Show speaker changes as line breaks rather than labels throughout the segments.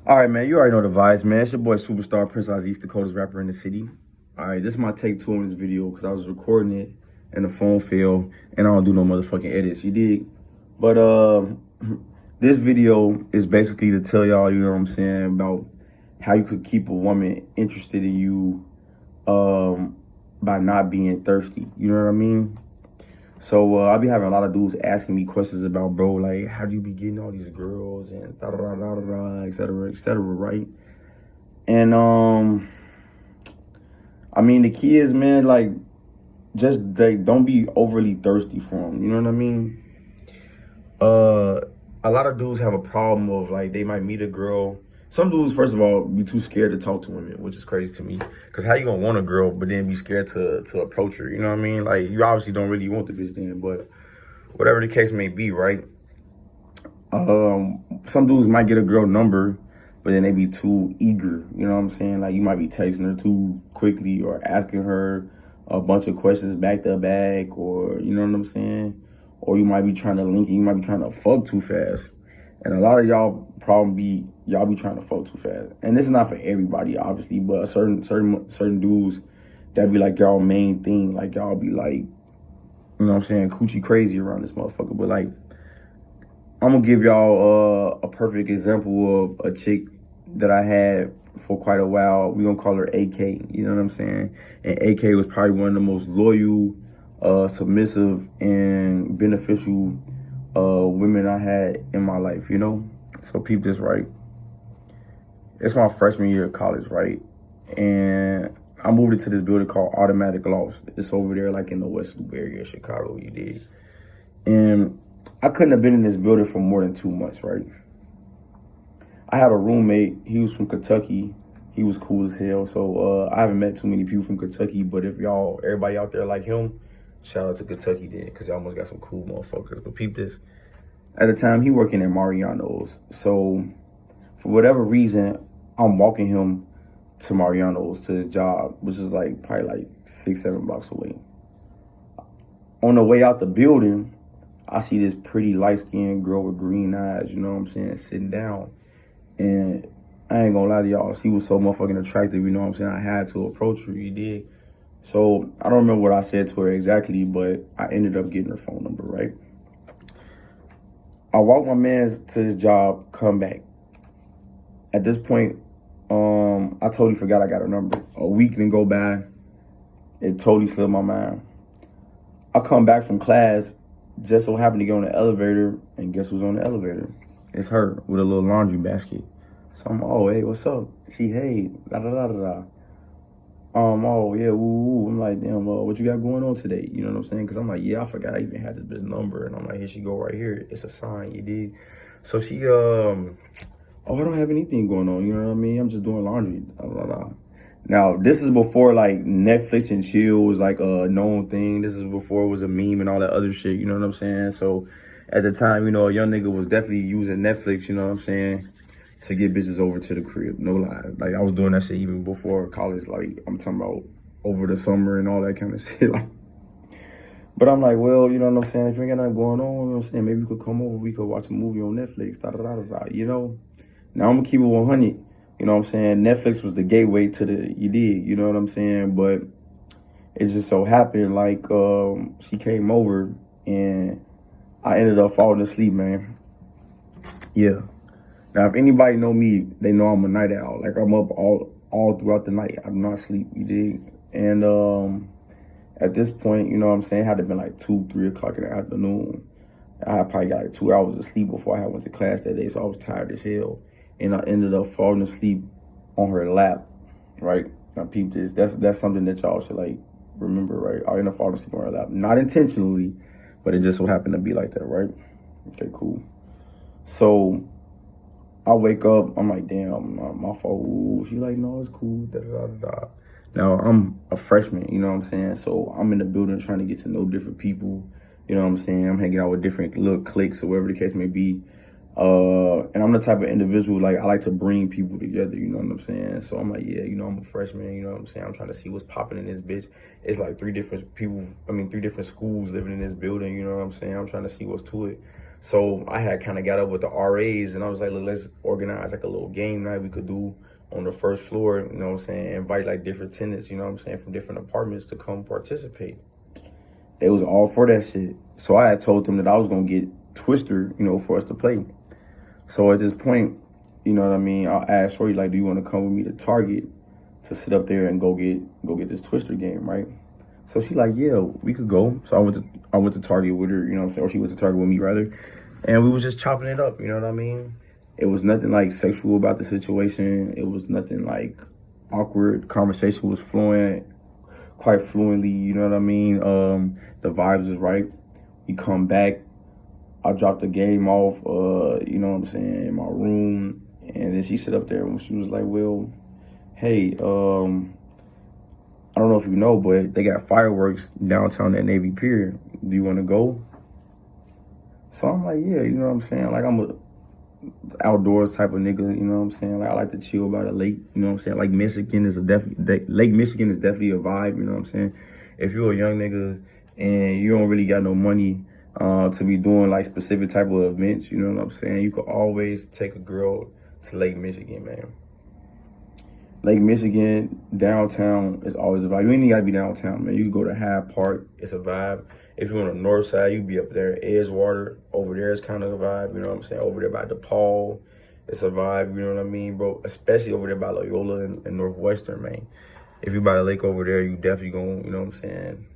All right, man. You already know the vibes, man. It's your boy Superstar Prince Oz, East Dakota's rapper in the city. All right, this is my take two on this video because I was recording it and the phone failed, and I don't do no motherfucking edits. You dig? But this video is basically to tell y'all, you know what I'm saying, about how you could keep a woman interested in you by not being thirsty. You know what I mean? So I'll be having a lot of dudes asking me questions about, bro, like, how do you be getting all these girls and da da da da da, et cetera, right? And I mean, the key is, man, like, just don't be overly thirsty for them. You know what I mean? Uh, a lot of dudes have a problem of like they might meet a girl. Some dudes, first of all, be too scared to talk to women, which is crazy to me. Cause how you gonna want a girl but then be scared to approach her? You know what I mean? Like you obviously don't really want the bitch then, but whatever the case may be, right? Some dudes might get a girl number, but then they be too eager. You know what I'm saying? Like you might be texting her too quickly or asking her a bunch of questions back to back, or you know what I'm saying? Or you might be trying to link, and you might be trying to fuck too fast. And a lot of y'all problem be y'all be trying to fuck too fast. And this is not for everybody, obviously, but certain dudes that be like y'all main thing. Like y'all be like, you know what I'm saying, coochie crazy around this motherfucker. But like, I'm gonna give y'all a perfect example of a chick that I had for quite a while. We gonna call her AK. You know what I'm saying? And AK was probably one of the most loyal, submissive, and beneficial women I had in my life. You know? So peep this, right? It's my freshman year of college, right? And I moved into this building called Automatic Loss. It's over there, like in the West Loop area of Chicago. You did. And I couldn't have been in this building for more than 2 months, right? I have a roommate. He was from Kentucky. He was cool as hell. So I haven't met too many people from Kentucky, but if everybody out there like him, shout out to Kentucky then, because y'all almost got some cool motherfuckers. But peep this. At the time, he working at Mariano's. So for whatever reason, I'm walking him to Mariano's, to his job, which is like probably like 6-7 blocks away. On the way out the building, I see this pretty light-skinned girl with green eyes, you know what I'm saying, sitting down. And I ain't gonna lie to y'all, she was so motherfucking attractive, you know what I'm saying? I had to approach her, you did. So I don't remember what I said to her exactly, but I ended up getting her phone number, right? I walked my man to his job, come back. At this point, I totally forgot I got her number. A week didn't go by. It totally slipped my mind. I come back from class, just so happened to get on the elevator, and guess who's on the elevator? It's her with a little laundry basket. So I'm, oh, hey, what's up? She, hey, da da da da da. Oh yeah, woo. I'm like, damn, what you got going on today? You know what I'm saying? Because I'm like, yeah, I forgot I even had this bitch number, and I'm like, here she go right here. It's a sign, you dig? So she, oh, I don't have anything going on. You know what I mean? I'm just doing laundry. Da, da, da. Now, this is before like Netflix and chill was like a known thing. This is before it was a meme and all that other shit. You know what I'm saying? So at the time, you know, a young nigga was definitely using Netflix, you know what I'm saying, to get bitches over to the crib. No lie. Like I was doing that shit even before college. Like I'm talking about over the summer and all that kind of shit. Like, but I'm like, well, you know what I'm saying? If you ain't got nothing going on, you know what I'm saying? Maybe we could come over. We could watch a movie on Netflix. Da da da da da. You know? Now I'm gonna keep it 100. You know what I'm saying? Netflix was the gateway to the, you did, you know what I'm saying? But it just so happened like she came over and I ended up falling asleep, man. Yeah. Now if anybody know me, they know I'm a night owl. Like I'm up all throughout the night. I do not sleep, you dig? And at this point, you know what I'm saying, it had to been like 2-3 o'clock in the afternoon. I had probably got like 2 hours of sleep before I went to class that day, so I was tired as hell. And I ended up falling asleep on her lap, right? Now peep this. That's something that y'all should like remember, right? I ended up falling asleep on her lap. Not intentionally, but it just so happened to be like that, right? Okay, cool. So I wake up, I'm like, damn, my fault. Ooh. She like, no, it's cool. Da, da, da, da. Now I'm a freshman, you know what I'm saying? So I'm in the building trying to get to know different people. You know what I'm saying? I'm hanging out with different little cliques or whatever the case may be. And I'm the type of individual, like, I like to bring people together, you know what I'm saying? So I'm like, yeah, you know, I'm a freshman, you know what I'm saying? I'm trying to see what's popping in this bitch. It's like 3 different schools living in this building, you know what I'm saying? I'm trying to see what's to it. So I had kind of got up with the RAs, and I was like, look, let's organize like a little game night we could do on the first floor, you know what I'm saying? Invite like different tenants, you know what I'm saying, from different apartments to come participate. They was all for that shit. So I had told them that I was gonna get Twister, you know, for us to play. So at this point, you know what I mean, I asked Shorty, like, do you want to come with me to Target to sit up there and go get this Twister game, right? So she like, yeah, we could go. So I went to Target with her, you know what I'm saying, or she went to Target with me rather, and we was just chopping it up, you know what I mean? It was nothing like sexual about the situation. It was nothing like awkward. Conversation was flowing quite fluently, you know what I mean? The vibes is right. We come back. I dropped the game off, you know what I'm saying, in my room. And then she sit up there and she was like, well, hey, I don't know if you know, but they got fireworks downtown at Navy Pier. Do you want to go? So I'm like, yeah, you know what I'm saying? Like, I'm a outdoors type of nigga, you know what I'm saying? Like, I like to chill by the lake, you know what I'm saying? Like, Michigan is Lake Michigan is definitely a vibe, you know what I'm saying? If you're a young nigga and you don't really got no money to be doing like specific type of events, you know what I'm saying? You could always take a girl to Lake Michigan, man. Lake Michigan, downtown is always a vibe. You ain't even gotta be downtown, man. You can go to Hyde Park, it's a vibe. If you're on the north side, you be up there. Edgewater, over there is kind of a vibe, you know what I'm saying? Over there by DePaul, it's a vibe, you know what I mean, bro? Especially over there by Loyola and Northwestern, man. If you by the lake over there, you definitely gonna, you know what I'm saying,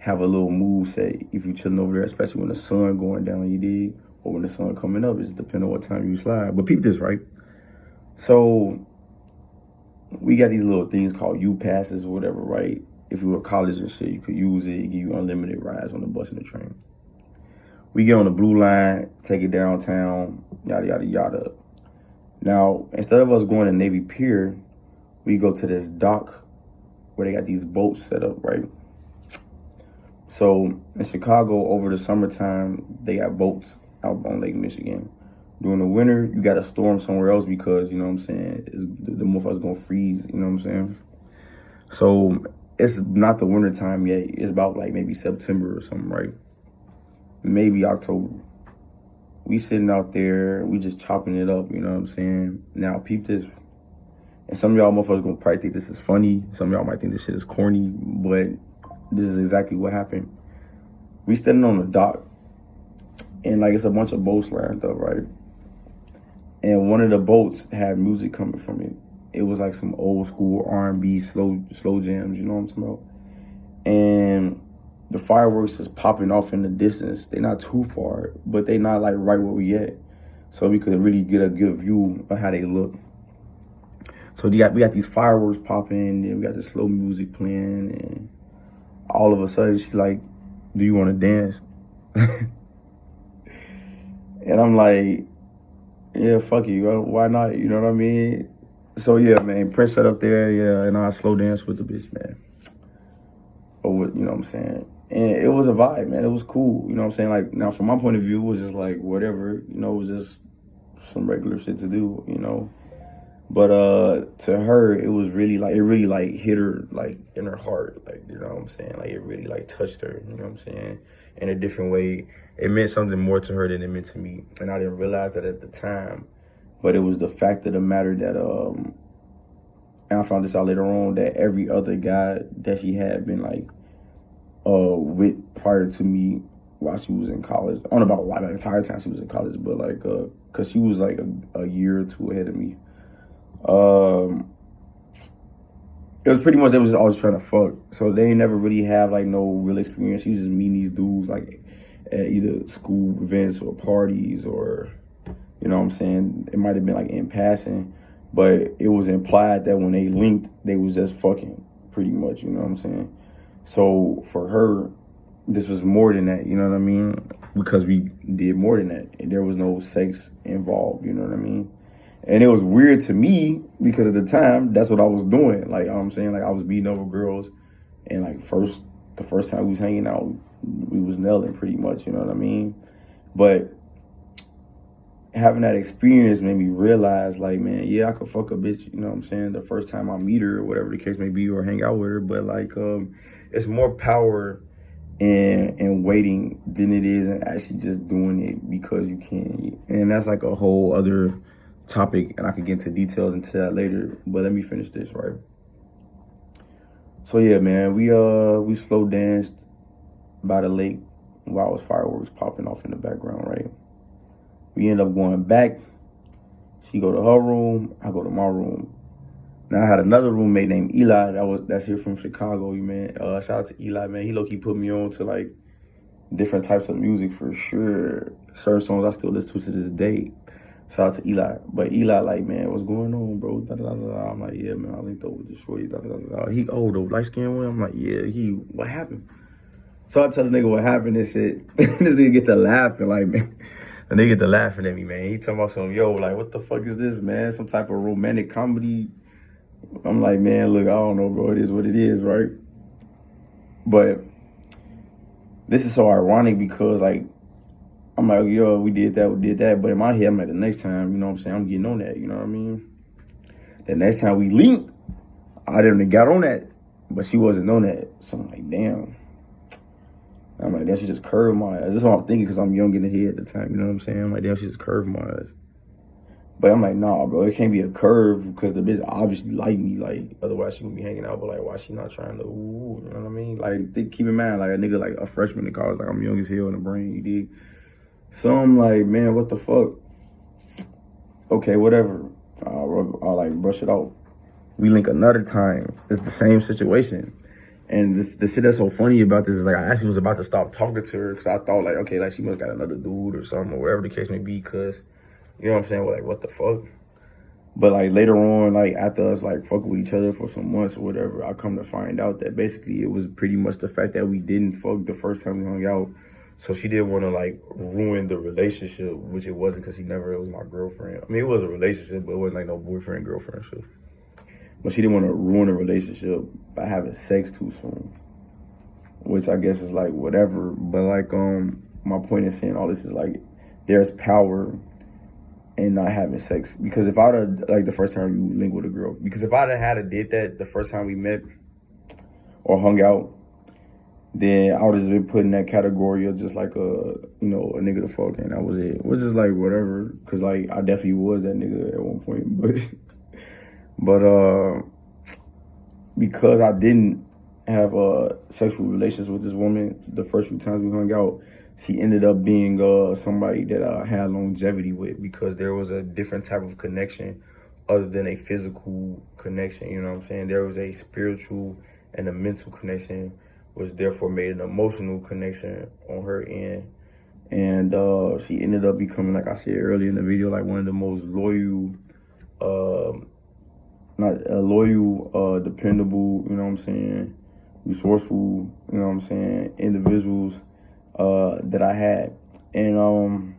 have a little move set if you chilling over there, especially when the sun going down, you dig? Or when the sun coming up, it's depending on what time you slide. But peep this, right? So we got these little things called U passes or whatever, right? If you were college and shit, you could use it, give you unlimited rides on the bus and the train. We get on the blue line, take it downtown, yada, yada, yada. Now, instead of us going to Navy Pier, we go to this dock where they got these boats set up, right? So in Chicago, over the summertime, they got boats out on Lake Michigan. During the winter, you got to storm somewhere else because, you know what I'm saying, the motherfuckers going to freeze, you know what I'm saying? So it's not the winter time yet. It's about like maybe September or something, right? Maybe October. We sitting out there, we just chopping it up, you know what I'm saying? Now, peep this. And some of y'all motherfuckers gonna probably think this is funny. Some of y'all might think this shit is corny, but this is exactly what happened. We standing on the dock, and like it's a bunch of boats lined up, right? And one of the boats had music coming from it. It was like some old school R&B slow jams, you know what I'm talking about? And the fireworks is popping off in the distance. They're not too far, but they not like right where we at. So we could really get a good view of how they look. So we got these fireworks popping, and we got the slow music playing, and all of a sudden she's like, do you want to dance? And I'm like, yeah, fuck you. Why not? You know what I mean? So yeah, man, Prince sat up there, yeah, and I slow dance with the bitch, man. Or what, you know what I'm saying? And it was a vibe, man. It was cool. You know what I'm saying? Like, now from my point of view, it was just like whatever, you know, it was just some regular shit to do, you know. But to her, it was really like, it really like hit her like in her heart, like, you know what I'm saying? Like it really like touched her, you know what I'm saying? In a different way. It meant something more to her than it meant to me. And I didn't realize that at the time. But it was the fact of the matter that, and I found this out later on, that every other guy that she had been like with prior to me while she was in college, I don't know about why the entire time she was in college, but like, cause she was like a year or two ahead of me. It was pretty much, they was always trying to fuck. So they ain't never really have like no real experience. She was just meeting these dudes like at either school events or parties, or, you know what I'm saying? It might have been like in passing, but it was implied that when they linked, they was just fucking pretty much, you know what I'm saying? So for her, this was more than that, you know what I mean? Because we did more than that, and there was no sex involved, you know what I mean? And it was weird to me because at the time, that's what I was doing. Like, you know what I'm saying? Like, I was beating over girls, and like the first time we was hanging out, we was nailing pretty much, you know what I mean? But having that experience made me realize, like, man, yeah, I could fuck a bitch, you know what I'm saying, the first time I meet her, or whatever the case may be, or hang out with her, but like, it's more power and waiting than it is and actually just doing it because you can. And that's like a whole other topic, and I could get into details into that later. But let me finish this, right? So yeah, man, we slow danced by the lake while it was fireworks popping off in the background, right? We end up going back. She go to her room, I go to my room. Now I had another roommate named Eli that's here from Chicago, man. Shout out to Eli, man. He low-key put me on to like different types of music for sure. Certain songs I still listen to this day. Shout out to Eli. But Eli like, man, what's going on, bro? Da, da, da, da. I'm like, yeah, man, I linked up with the shorty. Da, da, da, da. He old, though, light-skinned one. I'm like, yeah, what happened? So I tell the nigga what happened and shit. This nigga get to laughing, like, man. The nigga get to laughing at me, man. He talking about some, yo, like, what the fuck is this, man? Some type of romantic comedy. I'm like, man, look, I don't know, bro. It is what it is, right? But this is so ironic because, like, I'm like, yo, we did that. But in my head, I'm like, the next time, you know what I'm saying? I'm getting on that, you know what I mean? The next time we linked, I didn't got on that, but she wasn't on that. So I'm like, damn. I'm like, damn, she just curved my eyes. This is what I'm thinking because I'm young in the head at the time, you know what I'm saying? I'm like, damn, she just curved my eyes. But I'm like, nah, bro, it can't be a curve because the bitch obviously like me. Like, otherwise she gonna be hanging out. But like, why she not trying to, ooh, you know what I mean? Like, keep in mind, like a nigga, like a freshman in college, like I'm young as hell in the brain, you dig? So I'm like, man, what the fuck? Okay, whatever. I'll like brush it off. We link another time. It's the same situation. And the shit that's so funny about this is like, I actually was about to stop talking to her because I thought like, okay, like she must got another dude or something or whatever the case may be because, you know what I'm saying? We're like, what the fuck? But like later on, like after us like fucking with each other for some months or whatever, I come to find out that basically it was pretty much the fact that we didn't fuck the first time we hung out. So she didn't want to like ruin the relationship, which it wasn't because it was my girlfriend. I mean, it was a relationship, but it wasn't like no boyfriend, girlfriend shit. But she didn't want to ruin a relationship by having sex too soon, which I guess is like whatever. But like, my point in saying all this is like, there's power in not having sex. Because if I'd have, like the first time you link with a girl, because if I'd have had did that the first time we met or hung out, then I would have just been put in that category of just like a nigga to fuck, and that was it. Which is like whatever, because like I definitely was that nigga at one point, but because I didn't have sexual relations with this woman the first few times we hung out, she ended up being somebody that I had longevity with because there was a different type of connection other than a physical connection, you know what I'm saying? There was a spiritual and a mental connection, which therefore made an emotional connection on her end. And she ended up becoming, like I said earlier in the video, like one of the most loyal, dependable, you know what I'm saying, resourceful, you know what I'm saying, individuals that I had. And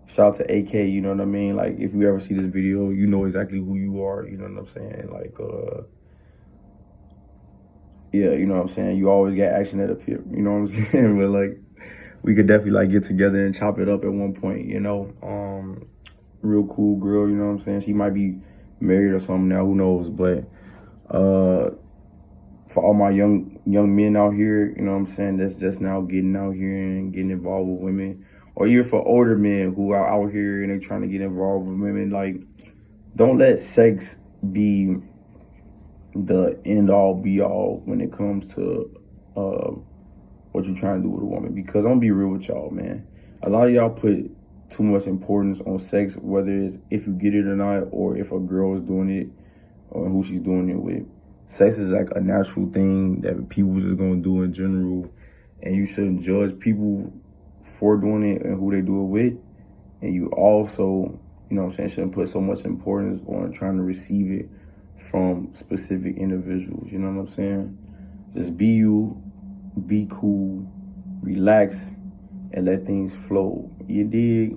shout out to AK, you know what I mean? Like, if you ever see this video, you know exactly who you are, you know what I'm saying? Like, yeah, you know what I'm saying? You always get action at a pip, you know what I'm saying? But like, we could definitely like get together and chop it up at one point, you know? Real cool girl, you know what I'm saying? She might be married or something now, who knows? But for all my young men out here, you know what I'm saying, that's just now getting out here and getting involved with women, or even for older men who are out here and they're trying to get involved with women, like, don't let sex be the end all be all when it comes to what you're trying to do with a woman. Because I'm gonna be real with y'all, man. A lot of y'all put too much importance on sex, whether it's if you get it or not, or if a girl is doing it, or who she's doing it with. Sex is like a natural thing that people just gonna do in general, and you shouldn't judge people for doing it and who they do it with. And you also, you know what I'm saying, shouldn't put so much importance on trying to receive it from specific individuals, you know what I'm saying? Just be you, be cool, relax, and let things flow. You dig?